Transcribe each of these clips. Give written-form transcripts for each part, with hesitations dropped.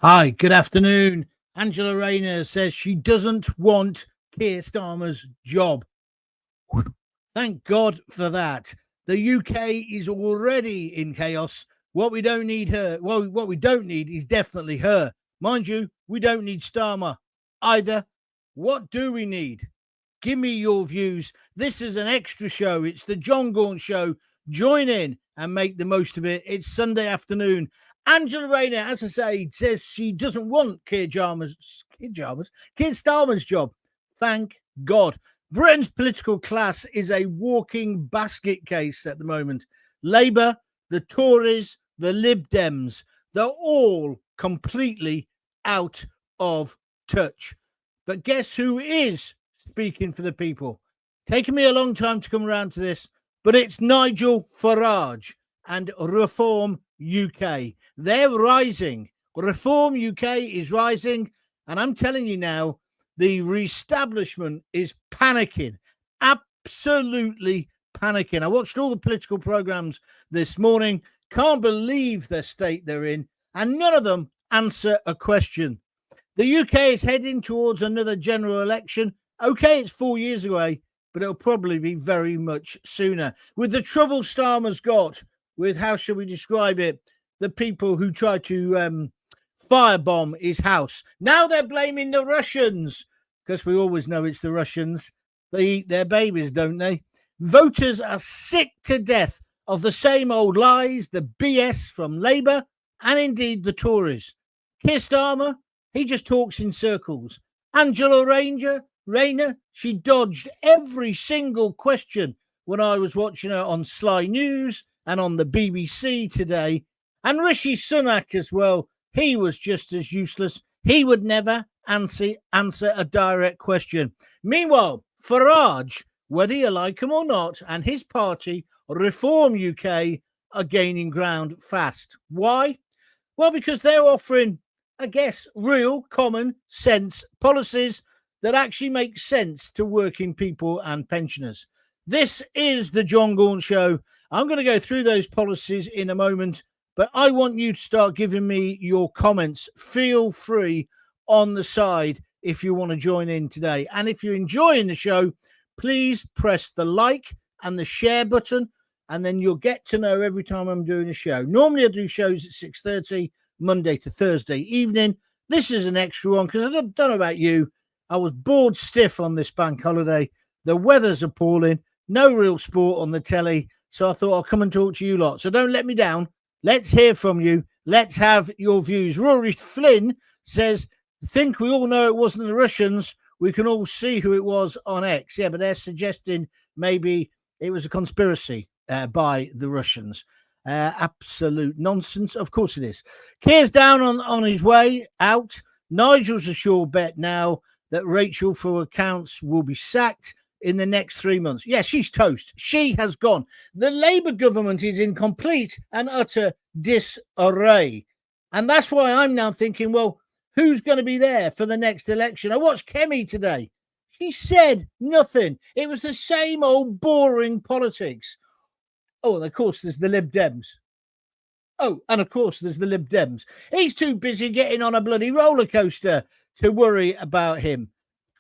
Hi, good afternoon. Angela Rayner says she doesn't want Keir Starmer's job. Thank God for that. The UK is already in chaos. What we don't need is definitely her. Mind you, we don't need Starmer either. What do we need? Give me your views. This is an extra show. It's the Jon Gaunt show. Join in and make the most of it. It's Sunday afternoon. Angela Rayner, as I say, says she doesn't want Keir Starmer's job. Thank God. Britain's political class is a walking basket case at the moment. Labour, the Tories, the Lib Dems, they're all completely out of touch. But guess who is speaking for the people? Taken me a long time to come around to this, but it's Nigel Farage and Reform UK. They're rising. Reform UK is rising. And I'm telling you now, the reestablishment is panicking. Absolutely panicking. I watched all the political programs this morning. Can't believe the state they're in. And none of them answer a question. The UK is heading towards another general election. Okay, it's 4 years away, but it'll probably be very much sooner. With the trouble Starmer's got with, how shall we describe it, the people who tried to firebomb his house. Now they're blaming the Russians, because we always know it's the Russians. They eat their babies, don't they? Voters are sick to death of the same old lies, the BS from Labour and indeed the Tories. Keir Starmer, he just talks in circles. Angela Rayner, she dodged every single question when I was watching her on Sly News and on the BBC today. And Rishi Sunak as well, he was just as useless. He would never answer a direct question. Meanwhile, Farage, whether you like him or not, and his party, Reform UK, are gaining ground fast. Why? Well, because they're offering, I guess, real common sense policies that actually make sense to working people and pensioners. This is the Jon Gaunt Show. I'm going to go through those policies in a moment, but I want you to start giving me your comments. Feel free on the side if you want to join in today. And if you're enjoying the show, please press the like and the share button, and then you'll get to know every time I'm doing a show. Normally I do shows at 6:30, Monday to Thursday evening. This is an extra one because I don't know about you. I was bored stiff on this bank holiday. The weather's appalling. No real sport on the telly. So I thought I'll come and talk to you lot. So don't let me down. Let's hear from you. Let's have your views. Rory Flynn says, I think we all know it wasn't the Russians. We can all see who it was on X. Yeah, but they're suggesting maybe it was a conspiracy by the Russians. Absolute nonsense. Of course it is. Keir's down on his way out. Nigel's a sure bet now that Rachel for accounts will be sacked in the next 3 months. Yeah, she's toast. She has gone. The Labour government is in complete and utter disarray. And that's why I'm now thinking, well, who's going to be there for the next election? I watched Kemi today. She said nothing. It was the same old boring politics. Oh, and of course, there's the Lib Dems. He's too busy getting on a bloody roller coaster to worry about him.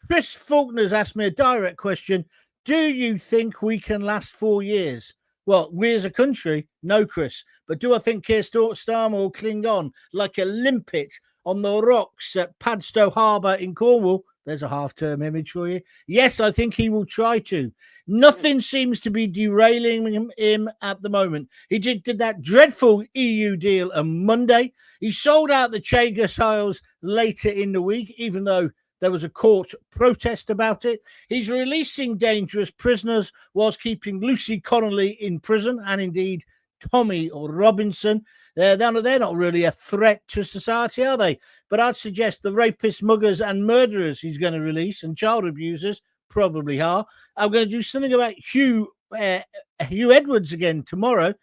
Chris Faulkner's asked me a direct question. Do you think we can last 4 years? Well, we as a country, no, Chris. But do I think Keir Starmer will cling on like a limpet on the rocks at Padstow Harbour in Cornwall? There's a half-term image for you. Yes, I think he will try to. Nothing seems to be derailing him at the moment. He did that dreadful EU deal on Monday. He sold out the Chagas Isles later in the week, even though there was a court protest about it. He's releasing dangerous prisoners whilst keeping Lucy Connolly in prison, and indeed Tommy or Robinson. They're not really a threat to society, are they? But I'd suggest the rapists, muggers and murderers he's going to release, and child abusers probably are. I'm going to do something about Hugh Edwards again tomorrow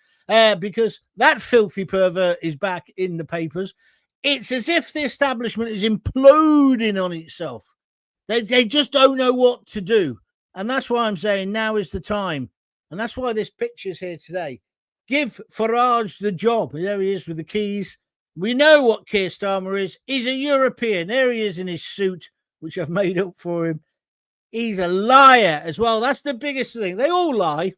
because that filthy pervert is back in the papers. It's as if the establishment is imploding on itself. They just don't know what to do. And that's why I'm saying now is the time. And that's why this picture's here today. Give Farage the job. There he is with the keys. We know what Keir Starmer is. He's a European. There he is in his suit, which I've made up for him. He's a liar as well. That's the biggest thing. They all lie.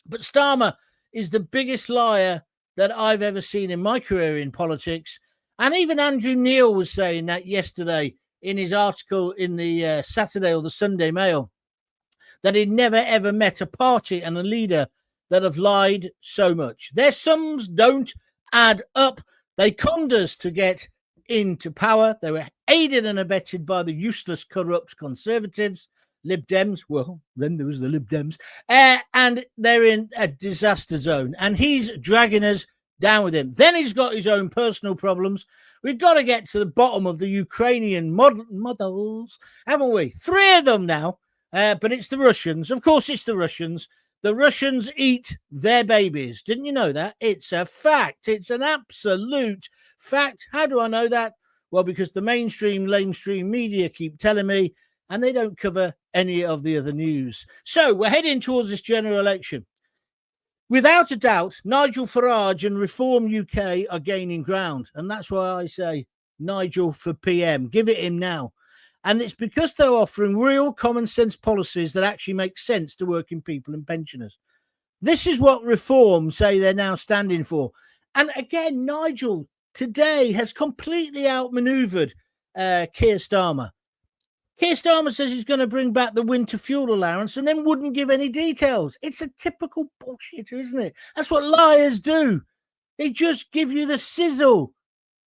But Starmer is the biggest liar that I've ever seen in my career in politics. And even Andrew Neil was saying that yesterday in his article in the Saturday or the Sunday Mail, that he'd never, ever met a party and a leader that have lied so much. Their sums don't add up. They conned us to get into power. They were aided and abetted by the useless, corrupt Conservatives, Lib Dems. Well, then there was the Lib Dems. And they're in a disaster zone. And he's dragging us down with him. Then he's got his own personal problems. We've got to get to the bottom of the Ukrainian models, haven't we? 3 of them now. But it's the Russians. Of course, it's the Russians. The Russians eat their babies. Didn't you know that? It's a fact. It's an absolute fact. How do I know that? Well, because the mainstream, lamestream media keep telling me, and they don't cover any of the other news. So we're heading towards this general election. Without a doubt, Nigel Farage and Reform UK are gaining ground. And that's why I say Nigel for PM. Give it him now. And it's because they're offering real common sense policies that actually make sense to working people and pensioners. This is what Reform say they're now standing for. And again, Nigel today has completely outmaneuvered Keir Starmer. Keir Starmer says he's going to bring back the Winter Fuel Allowance and then wouldn't give any details. It's a typical bullshit, isn't it? That's what liars do. They just give you the sizzle.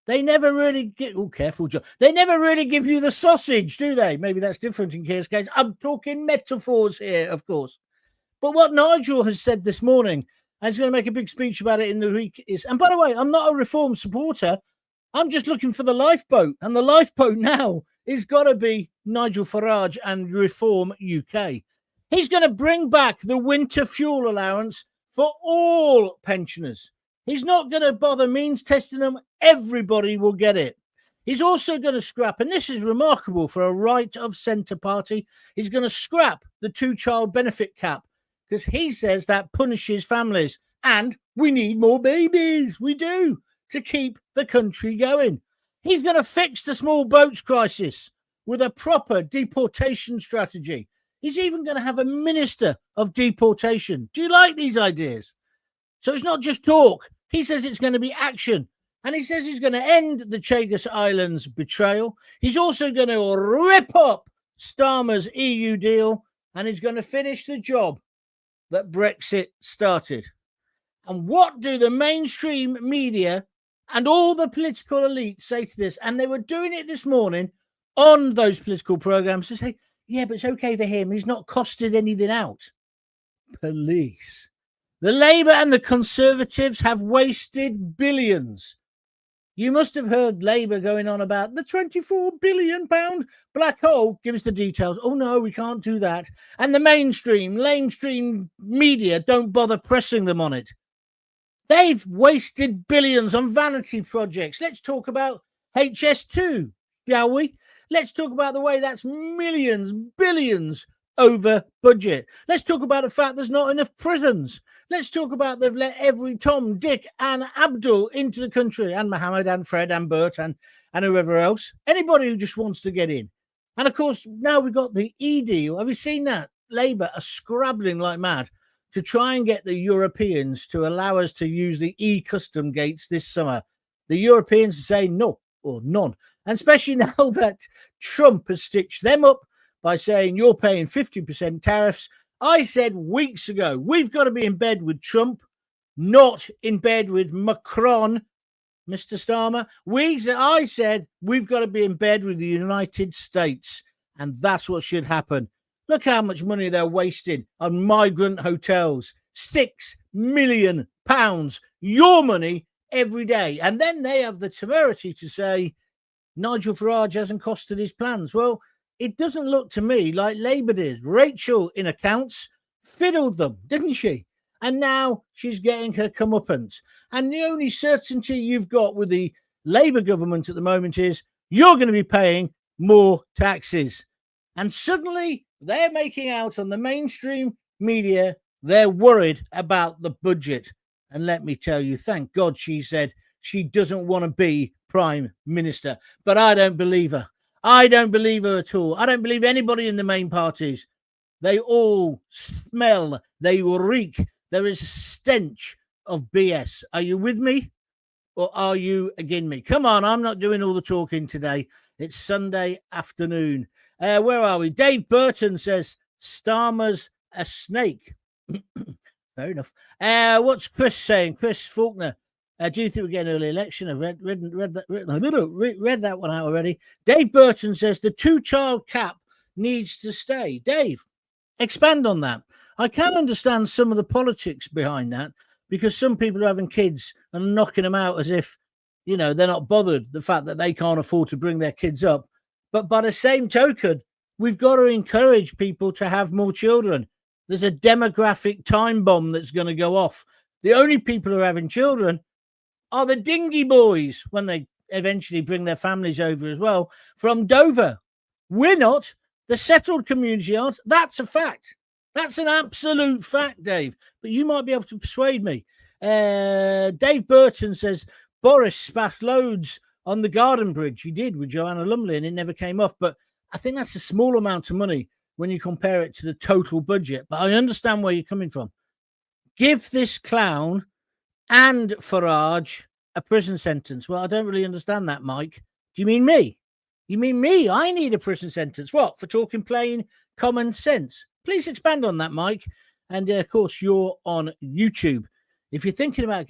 They never really get... Oh, careful, John. They never really give you the sausage, do they? Maybe that's different in Keir's case. I'm talking metaphors here, of course. But what Nigel has said this morning, and he's going to make a big speech about it in the week, is... And by the way, I'm not a Reform supporter. I'm just looking for the lifeboat. And the lifeboat now is got to be Nigel Farage and Reform UK. He's going to bring back the Winter Fuel Allowance for all pensioners. He's not going to bother means testing them. Everybody will get it. He's also going to scrap, and this is remarkable for a right of centre party, he's going to scrap the 2-child benefit cap because he says that punishes families. And we need more babies. We do, to keep the country going. He's going to fix the small boats crisis with a proper deportation strategy. He's even going to have a minister of deportation. Do you like these ideas? So it's not just talk. He says it's going to be action. And he says he's going to end the Chagos Islands betrayal. He's also going to rip up Starmer's EU deal. And he's going to finish the job that Brexit started. And what do the mainstream media and all the political elites say to this? And they were doing it this morning on those political programs to say, yeah, but it's okay for him. He's not costed anything out. Police. The Labour and the Conservatives have wasted billions. You must have heard Labour going on about the £24 billion black hole. Give us the details. Oh, no, we can't do that. And the mainstream, lamestream media don't bother pressing them on it. They've wasted billions on vanity projects. Let's talk about HS2, shall we? Let's talk about the way that's millions, billions over budget. Let's talk about the fact there's not enough prisons. Let's talk about they've let every Tom, Dick and Abdul into the country, and Mohammed and Fred and Bert and whoever else. Anybody who just wants to get in. And of course, now we've got the E-deal. Have you seen that? Labour are scrabbling like mad to try and get the Europeans to allow us to use the e-custom gates this summer. The Europeans say no or none. And especially now that Trump has stitched them up by saying you're paying 50% tariffs. I said weeks ago, we've got to be in bed with Trump, not in bed with Macron, Mr. Starmer. I said we've got to be in bed with the United States, and that's what should happen. Look how much money they're wasting on migrant hotels. £6 million, your money every day. And then they have the temerity to say Nigel Farage hasn't costed his plans. Well, it doesn't look to me like Labour did. Rachel, in accounts, fiddled them, didn't she? And now she's getting her comeuppance. And the only certainty you've got with the Labour government at the moment is you're going to be paying more taxes. And suddenly they're making out on the mainstream media, they're worried about the budget. And let me tell you, thank God she said she doesn't want to be Prime Minister. But I don't believe her. I don't believe her at all. I don't believe anybody in the main parties. They all smell. They reek. There is a stench of BS. Are you with me? Or are you against me? Come on, I'm not doing all the talking today. It's Sunday afternoon. Where are we? Dave Burton says, Starmer's a snake. Fair enough. What's Chris saying? Chris Faulkner. Do you think we're getting an early election? I've read that one out already. Dave Burton says the 2-child cap needs to stay. Dave, expand on that. I can understand some of the politics behind that, because some people are having kids and knocking them out as if, they're not bothered, the fact that they can't afford to bring their kids up. But by the same token, we've got to encourage people to have more children. There's a demographic time bomb that's going to go off. The only people who are having children are the dingy boys when they eventually bring their families over as well from Dover. We're not. The settled community aren't. That's a fact. That's an absolute fact, Dave. But you might be able to persuade me. Dave Burton says Boris spaffed loads on the Garden Bridge. He did with Joanna Lumley and it never came off. But I think that's a small amount of money when you compare it to the total budget. But I understand where you're coming from. Give this clown and Farage a prison sentence. Well, I don't really understand that, Mike. Do you mean me? You mean me? I need a prison sentence. What? For talking plain common sense? Please expand on that, Mike. And of course, you're on YouTube. If you're thinking about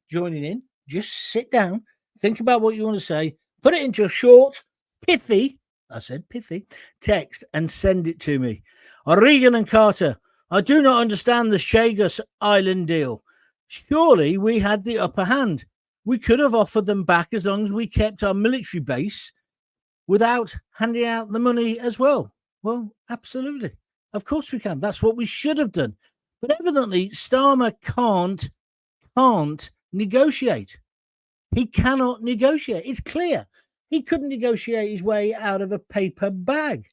joining in, just sit down, think about what you want to say, put it into a short, pithy text and send it to me. Regan and Carter, I do not understand the Chagos Island deal. Surely we had the upper hand. We could have offered them back as long as we kept our military base without handing out the money as well. Well, absolutely. Of course we can. That's what we should have done. But evidently, Starmer can't negotiate. He cannot negotiate. It's clear. He couldn't negotiate his way out of a paper bag.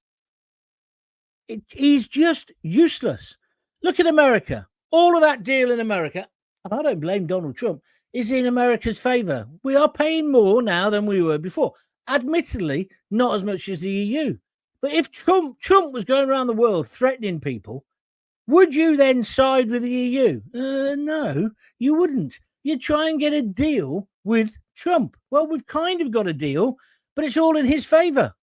He's just useless. Look at America. All of that deal in America, and I don't blame Donald Trump, is in America's favor. We are paying more now than we were before. Admittedly, not as much as the EU. But if Trump was going around the world threatening people, would you then side with the EU? No, you wouldn't. You'd try and get a deal with Trump. Well, we've kind of got a deal, but it's all in his favor.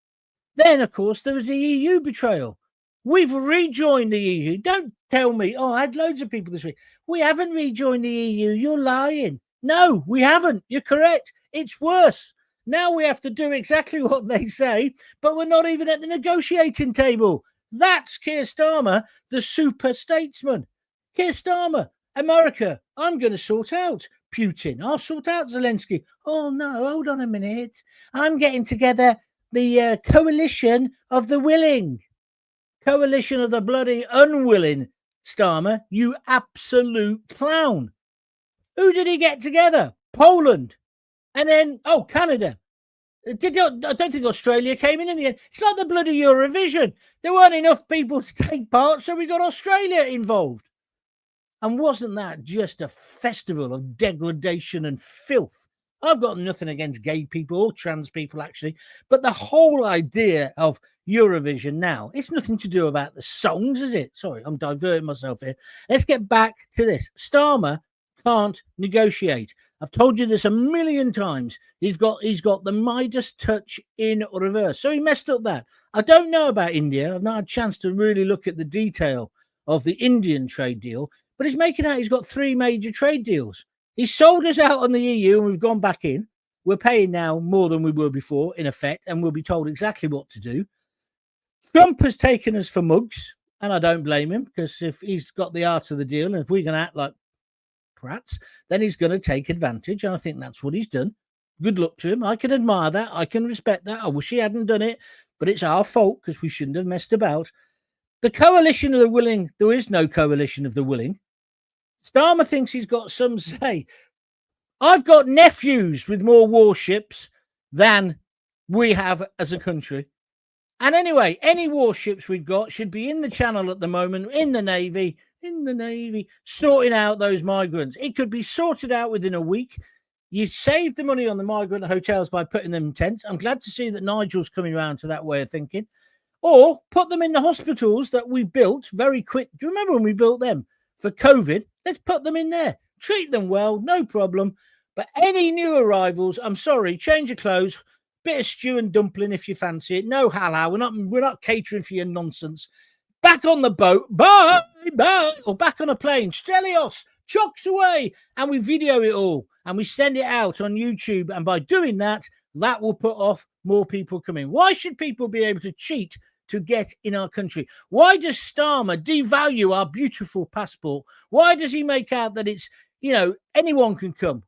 Then, of course, there was the EU betrayal. We've rejoined the EU. Don't tell me, I had loads of people this week. We haven't rejoined the EU. You're lying. No, we haven't. You're correct. It's worse. Now we have to do exactly what they say, but we're not even at the negotiating table. That's Keir Starmer, the super statesman. Keir Starmer, America, I'm going to sort out Putin. I'll sort out Zelensky. Oh, no, hold on a minute. I'm getting together the coalition of the willing. Coalition of the bloody unwilling, Starmer, you absolute clown. Who did he get together? Poland. And then, Canada. I don't think Australia came in the end. It's like the bloody Eurovision. There weren't enough people to take part, so we got Australia involved. And wasn't that just a festival of degradation and filth? I've got nothing against gay people or trans people, actually. But the whole idea of Eurovision now, it's nothing to do about the songs, is it? Sorry, I'm diverting myself here. Let's get back to this. Starmer can't negotiate. I've told you this a million times. He's got the Midas touch in reverse. So he messed up that. I don't know about India. I've not had a chance to really look at the detail of the Indian trade deal, but he's making out he's got 3 major trade deals. He sold us out on the EU and we've gone back in. We're paying now more than we were before, in effect, and we'll be told exactly what to do. Trump has taken us for mugs, and I don't blame him, because if he's got the art of the deal, and if we're going to act like brats, then he's going to take advantage, and I think that's what he's done. Good luck to him. I can admire that. I can respect that. I wish he hadn't done it, but it's our fault because we shouldn't have messed about. The coalition of the willing, there is no coalition of the willing. Starmer thinks he's got some say. I've got nephews with more warships than we have as a country. And anyway, any warships we've got should be in the Channel at the moment, in the Navy, sorting out those migrants. It could be sorted out within a week. You save the money on the migrant hotels by putting them in tents. I'm glad to see that Nigel's coming around to that way of thinking. Or put them in the hospitals that we built very quick. Do you remember when we built them for COVID? Let's put them in there. Treat them well, no problem. But any new arrivals, I'm sorry, change your clothes, bit of stew and dumpling if you fancy it. No halal. We're not catering for your nonsense. Back on the boat, bye, or back on a plane, Stelios, chocks away, and we video it all and we send it out on YouTube. And by doing that, that will put off more people coming. Why should people be able to cheat to get in our country? Why does Starmer devalue our beautiful passport? Why does he make out that it's, anyone can come?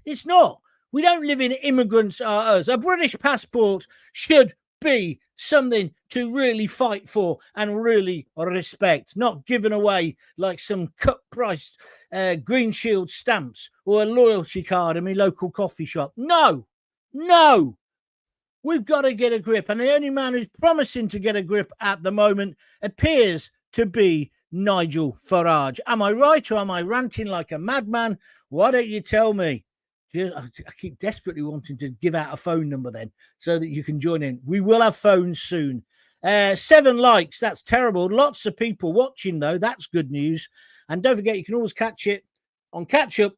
It's not. We don't live in immigrants are us. A British passport should be something to really fight for and really respect, not given away like some cut-priced Green Shield stamps or a loyalty card in my local coffee shop. No. We've got to get a grip. And the only man who's promising to get a grip at the moment appears to be Nigel Farage. Am I right or am I ranting like a madman? Why don't you tell me? I keep desperately wanting to give out a phone number then so that you can join in. We will have phones soon. 7 likes. That's terrible. Lots of people watching, though. That's good news. And don't forget, you can always catch it on Catch Up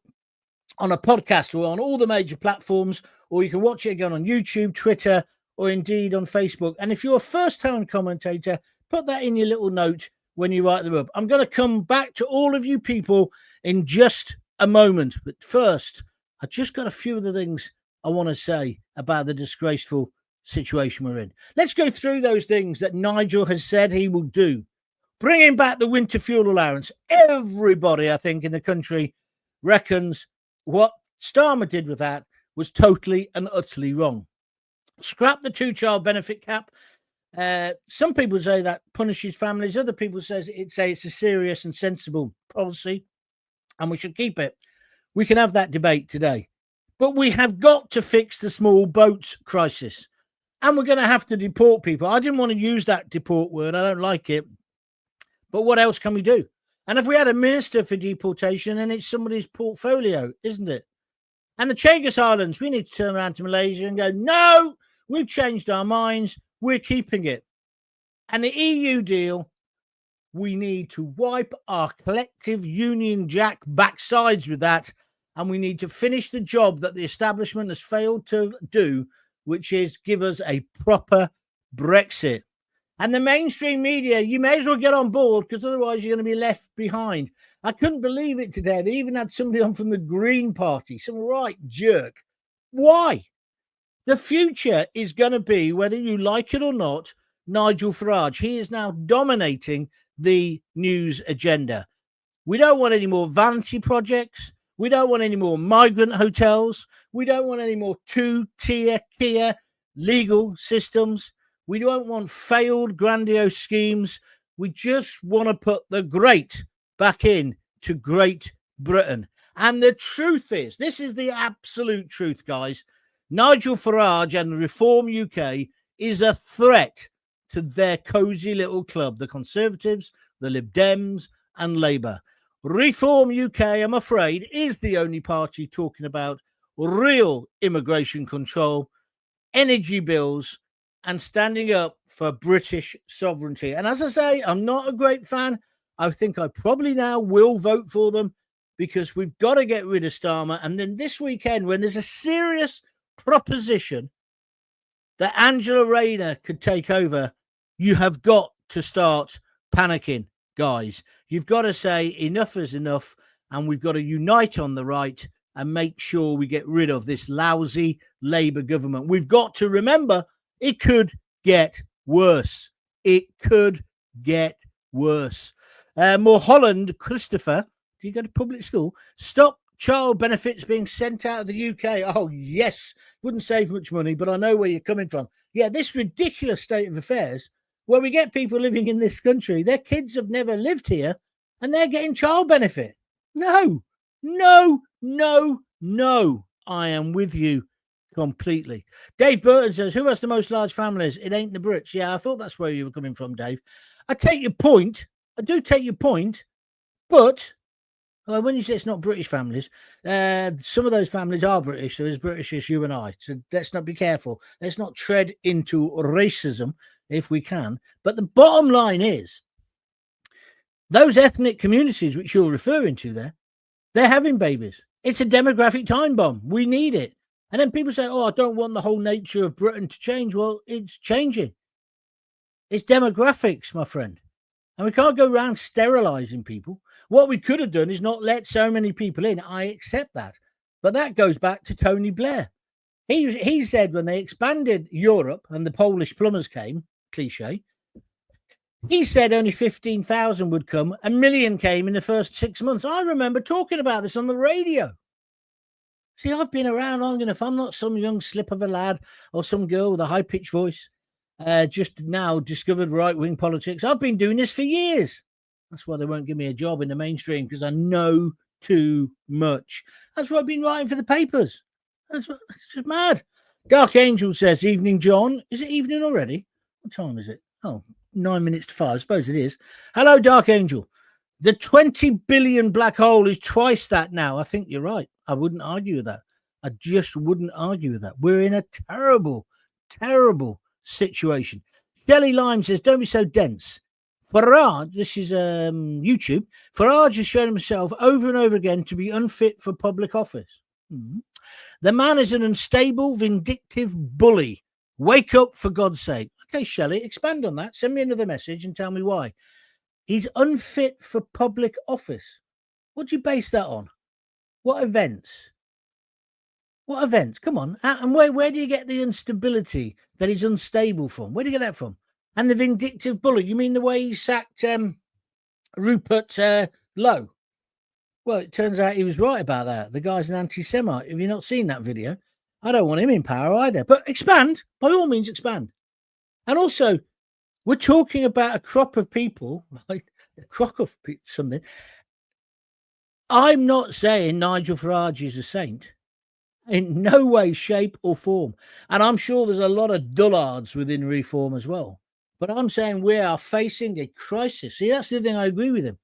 on a podcast or on all the major platforms, or you can watch it again on YouTube, Twitter, or indeed on Facebook. And if you're a first-time commentator, put that in your little note when you write them up. I'm going to come back to all of you people in just a moment. But first, I just got a few of the things I want to say about the disgraceful situation we're in. Let's go through those things that Nigel has said he will do. Bringing back the Winter Fuel Allowance. Everybody, I think, in the country reckons what Starmer did with that was totally and utterly wrong. Scrap the 2-child benefit cap. Some people say that punishes families. Other people say it's a serious and sensible policy, and we should keep it. We can have that debate today. But we have got to fix the small boats crisis. And we're going to have to deport people. I didn't want to use that deport word. I don't like it. But what else can we do? And if we had a minister for deportation, then it's somebody's portfolio, isn't it? And the Chagas Islands, we need to turn around to Malaysia and go, no, we've changed our minds. We're keeping it. And the EU deal, we need to wipe our collective Union Jack backsides with that. And we need to finish the job that the establishment has failed to do, which is give us a proper Brexit. And the mainstream media, you may as well get on board because otherwise you're going to be left behind. I couldn't believe it today. They even had somebody on from the Green Party, some right jerk. Why? The future is going to be, whether you like it or not, Nigel Farage. He is now dominating the news agenda. We don't want any more vanity projects. We don't want any more migrant hotels. We don't want any more 2-tier Kia legal systems. We don't want failed grandiose schemes. We just want to put the great back in to Great Britain. And the truth is, this is the absolute truth, guys. Nigel Farage and Reform UK is a threat to their cosy little club, the Conservatives, the Lib Dems and Labour. Reform UK, I'm afraid, is the only party talking about real immigration control, energy bills, and standing up for British sovereignty. And as I say, I'm not a great fan. I think I probably now will vote for them because we've got to get rid of Starmer. And then this weekend, when there's a serious proposition that Angela Rayner could take over, you have got to start panicking, guys. You've got to say enough is enough, and we've got to unite on the right and make sure we get rid of this lousy Labour government. We've got to remember it could get worse. It could get worse. Mulholland, Christopher, do you go to public school? Stop child benefits being sent out of the UK. Oh, yes. Wouldn't save much money, but I know where you're coming from. Yeah, this ridiculous state of affairs where we get people living in this country, their kids have never lived here, and they're getting child benefit. No. I am with you completely. Dave Burton says, who has the most large families? It ain't the Brits. Yeah, I thought that's where you were coming from, Dave. I take your point. I do take your point, but Well, when you say it's not British families, some of those families are British. They're as British as you and I. So let's not be careful. Let's not tread into racism if we can. But the bottom line is, those ethnic communities which you're referring to there, they're having babies. It's a demographic time bomb. We need it. And then people say, oh, I don't want the whole nature of Britain to change. Well, it's changing. It's demographics, my friend. And we can't go around sterilizing people. What we could have done is not let so many people in. I accept that. But that goes back to Tony Blair. He said when they expanded Europe and the Polish plumbers came, cliche, he said only 15,000 would come. 1 million came in the first 6 months. I remember talking about this on the radio. See, I've been around long enough. I'm not some young slip of a lad or some girl with a high-pitched voice. Just now discovered right-wing politics. I've been doing this for years. That's why they won't give me a job in the mainstream, because I know too much. That's why I've been writing for the papers. That's just mad. Dark Angel says, evening, John. Is it evening already? What time is it? Oh, 9 minutes to 5. I suppose it is. Hello, Dark Angel. The 20 billion black hole is twice that now. I think you're right. I wouldn't argue with that. I just wouldn't argue with that. We're in a terrible, terrible situation. Shelley Lime says, don't be so dense. Farage, this is YouTube, Farage has shown himself over and over again to be unfit for public office. The man is an unstable, vindictive bully. Wake up, for God's sake. Okay, Shelley, expand on that. Send me another message and tell me why. He's unfit for public office. What do you base that on? What events? What events? Come on. And where do you get the instability that he's unstable from? Where do you get that from? And the vindictive bully, you mean the way he sacked Rupert Lowe? Well, it turns out he was right about that. The guy's an anti-Semite. Have you not seen that video? I don't want him in power either. But expand. By all means, expand. And also, we're talking about a crop of people, like a crock of something. I'm not saying Nigel Farage is a saint. In no way, shape or form. And I'm sure there's a lot of dullards within Reform as well. But I'm saying we are facing a crisis. See, that's the thing. I agree with him.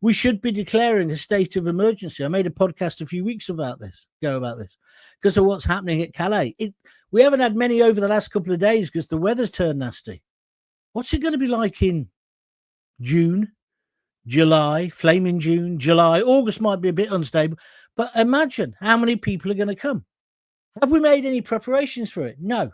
We should be declaring a state of emergency. I made a podcast a few weeks about this, because of what's happening at Calais. We haven't had many over the last couple of days because the weather's turned nasty. What's it going to be like in June, July, flaming June, July? August might be a bit unstable. But imagine how many people are going to come. Have we made any preparations for it? No.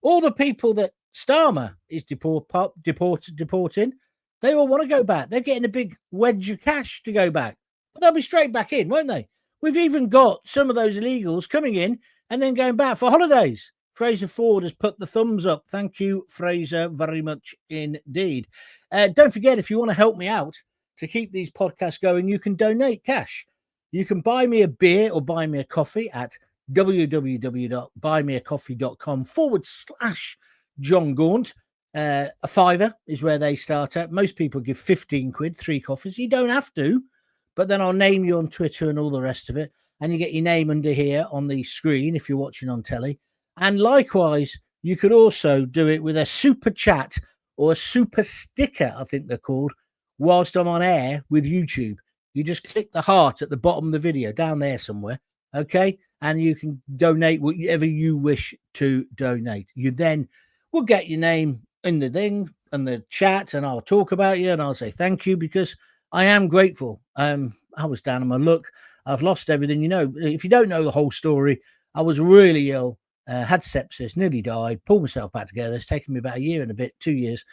All the people that Starmer is deporting, they all want to go back. They're getting a big wedge of cash to go back. But they'll be straight back in, won't they? We've even got some of those illegals coming in and then going back for holidays. Fraser Ford has put the thumbs up. Thank you, Fraser, very much indeed. Don't forget, if you want to help me out to keep these podcasts going, you can donate cash. You can buy me a beer or buy me a coffee at www.buymeacoffee.com/Jon Gaunt. A £5 is where they start at. Most people give 15 quid, 3 coffees. You don't have to, but then I'll name you on Twitter and all the rest of it. And you get your name under here on the screen if you're watching on telly. And likewise, you could also do it with a super chat or a super sticker, I think they're called, whilst I'm on air with YouTube. You just click the heart at the bottom of the video, down there somewhere, okay? And you can donate whatever you wish to donate. You then will get your name in the thing and the chat, and I'll talk about you, and I'll say thank you, because I am grateful. I was down on my luck. I've lost everything. You know, if you don't know the whole story, I was really ill, had sepsis, nearly died, pulled myself back together. It's taken me about a year and a bit, 2 years,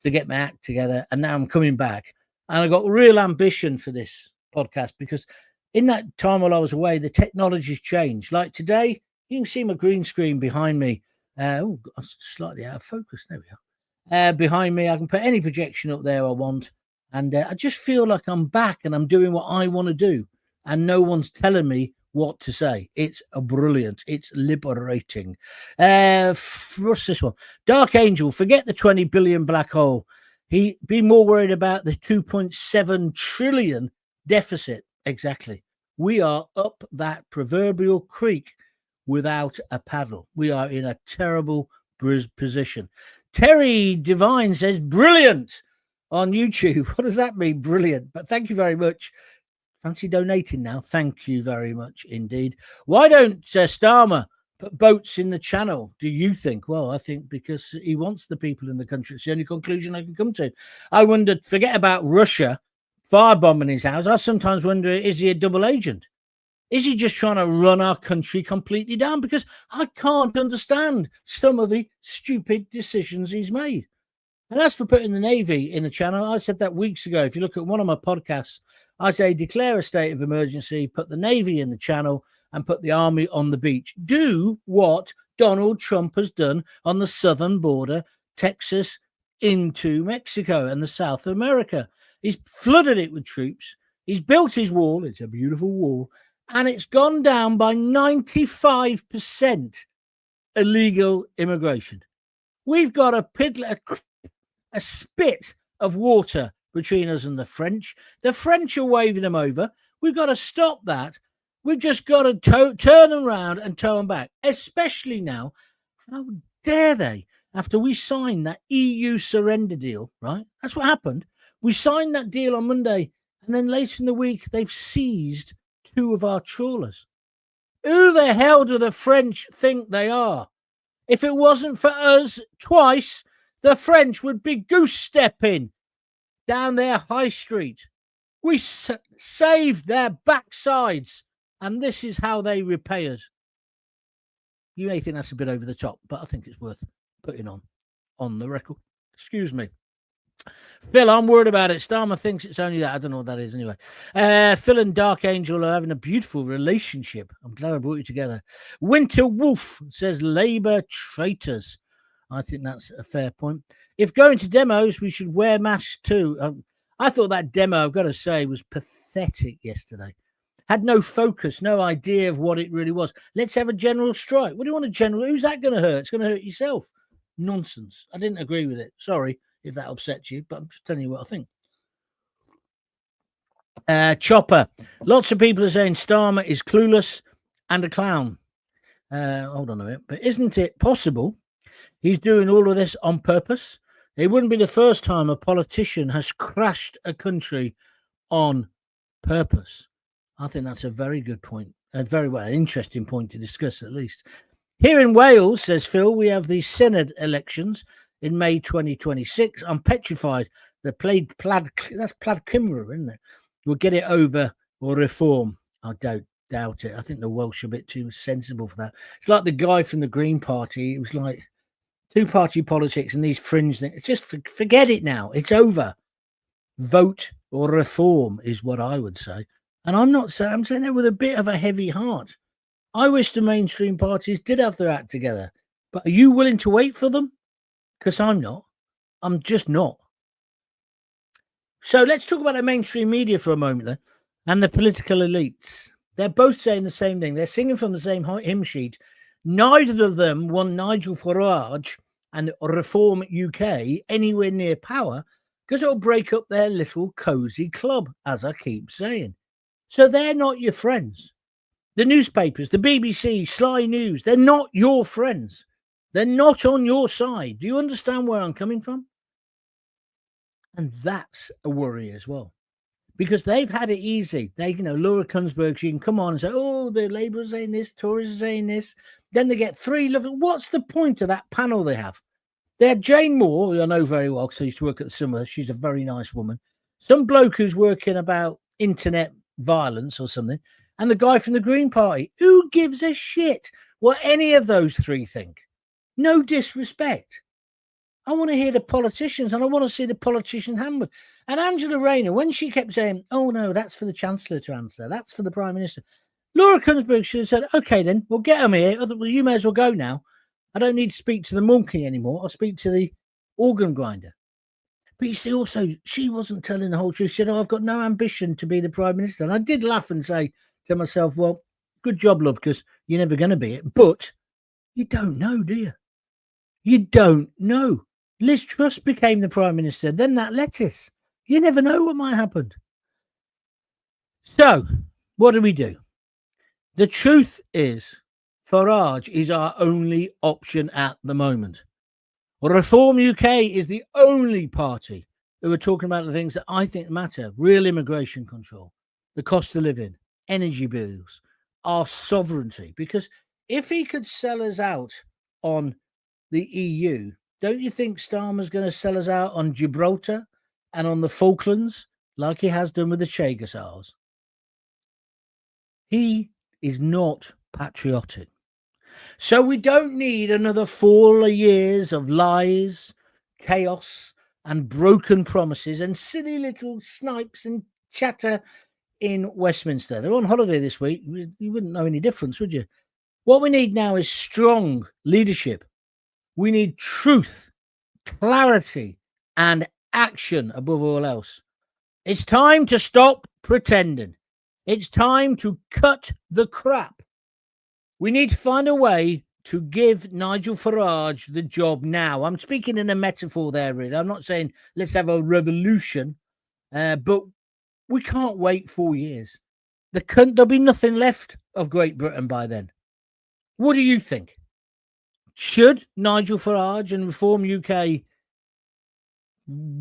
to get my act together, and now I'm coming back. And I got real ambition for this podcast, because in that time while I was away, the technology's changed. Like today, you can see my green screen behind me. Slightly out of focus. There we are. Behind me, I can put any projection up there I want. And I just feel like I'm back and I'm doing what I want to do. And no one's telling me what to say. It's brilliant. It's liberating. What's this one? Dark Angel, forget the 20 billion black hole. He'd be more worried about the 2.7 trillion deficit. Exactly. We are up that proverbial creek without a paddle. We are in a terrible position. Terry Divine says, brilliant on YouTube. What does that mean? Brilliant. But thank you very much Fancy donating now? Thank you very much indeed. Why don't Starmer put boats in the channel, do you think? Well, I think because he wants the people in the country. It's the only conclusion I can come to. I wondered, forget about Russia firebombing his house. I sometimes wonder, is he a double agent? Is he just trying to run our country completely down? Because I can't understand some of the stupid decisions he's made. And as for putting the Navy in the channel, I said that weeks ago. If you look at one of my podcasts, I say declare a state of emergency, put the Navy in the channel, and put the army on the beach. Do what Donald Trump has done on the southern border, Texas into Mexico and the South America. He's flooded it with troops. He's built his wall. It's a beautiful wall. And it's gone down by 95% illegal immigration. We've got a spit of water between us and the French. The French are waving them over. We've got to stop that. We've just got to turn them around and tow them back, especially now. How dare they? After we signed that EU surrender deal, right? That's what happened. We signed that deal on Monday, and then later in the week, they've seized 2 of our trawlers. Who the hell do the French think they are? If it wasn't for us twice, the French would be goose-stepping down their high street. We saved their backsides, and this is how they repay us. You may think that's a bit over the top, but I think it's worth putting on the record. Excuse me. Phil, I'm worried about it. Starmer thinks it's only that. I don't know what that is anyway. Phil and Dark Angel are having a beautiful relationship. I'm glad I brought you together. Winter Wolf says Labour traitors. I think that's a fair point. If going to demos, we should wear masks too. I thought that demo, I've got to say, was pathetic yesterday. Had no focus, no idea of what it really was. Let's have a general strike. What do you want a general? Who's that going to hurt? It's going to hurt yourself. Nonsense. I didn't agree with it. Sorry if that upsets you, but I'm just telling you what I think. Chopper. Lots of people are saying Starmer is clueless and a clown. Hold on a minute. But isn't it possible he's doing all of this on purpose? It wouldn't be the first time a politician has crashed a country on purpose. I think that's a very good point. A very interesting point to discuss, at least. Here in Wales, says Phil, we have the Senedd elections in May 2026. I'm petrified. That's Plaid Cymru, isn't it? We'll get it over or reform. I doubt it. I think the Welsh are a bit too sensible for that. It's like the guy from the Green Party. It was like two-party politics and these fringe things. It's just forget it now. It's over. Vote or reform is what I would say. And I'm saying that with a bit of a heavy heart. I wish the mainstream parties did have their act together. But are you willing to wait for them? Because I'm not. I'm just not. So let's talk about the mainstream media for a moment then, and the political elites. They're both saying the same thing. They're singing from the same hymn sheet. Neither of them want Nigel Farage and Reform UK anywhere near power because it'll break up their little cosy club, as I keep saying. So they're not your friends. The newspapers, the BBC, Sly News, they're not your friends. They're not on your side. Do you understand where I'm coming from? And that's a worry as well. Because they've had it easy. Laura Kunsberg, she can come on and say, oh, the Labour are saying this, Tories are saying this. Then they get 3 lovely. What's the point of that panel they have? They had Jane Moore, who I know very well because I used to work at the Summer. She's a very nice woman. Some bloke who's working about internet violence or something. And the guy from the Green Party. Who gives a shit what any of those 3 think? No disrespect. I want to hear the politicians and I want to see the politician hammered. And Angela Rayner, when she kept saying, oh, no, that's for the Chancellor to answer. That's for the Prime Minister. Laura Kunsberg should have said, OK, then we'll get them here. Otherwise, you may as well go now. I don't need to speak to the monkey anymore. I'll speak to the organ grinder. But you see, also, she wasn't telling the whole truth. She said, I've got no ambition to be the Prime Minister. And I did laugh and say to myself, well, good job, love, because you're never going to be it. But you don't know, do you? You don't know. Liz Truss became the Prime Minister, then that lettuce. You never know what might happen. So, what do we do? The truth is, Farage is our only option at the moment. Reform UK is the only party who are talking about the things that I think matter. Real immigration control. the cost of living, energy bills, our sovereignty. Because if he could sell us out on the EU, don't you think Starmer's going to sell us out on Gibraltar and on the Falklands like he has done with the Chegasars? He is not patriotic. So we don't need another 4 years of lies, chaos, and broken promises and silly little snipes and chatter in Westminster. They're on holiday this week. You wouldn't know any difference, would you? What we need now is strong leadership. We need truth, clarity, and action above all else. It's time to stop pretending. It's time to cut the crap. We need to find a way to give Nigel Farage the job now. I'm speaking in a metaphor there, really. I'm not saying let's have a revolution, but we can't wait 4 years. There'll be nothing left of Great Britain by then. What do you think? Should Nigel Farage and Reform UK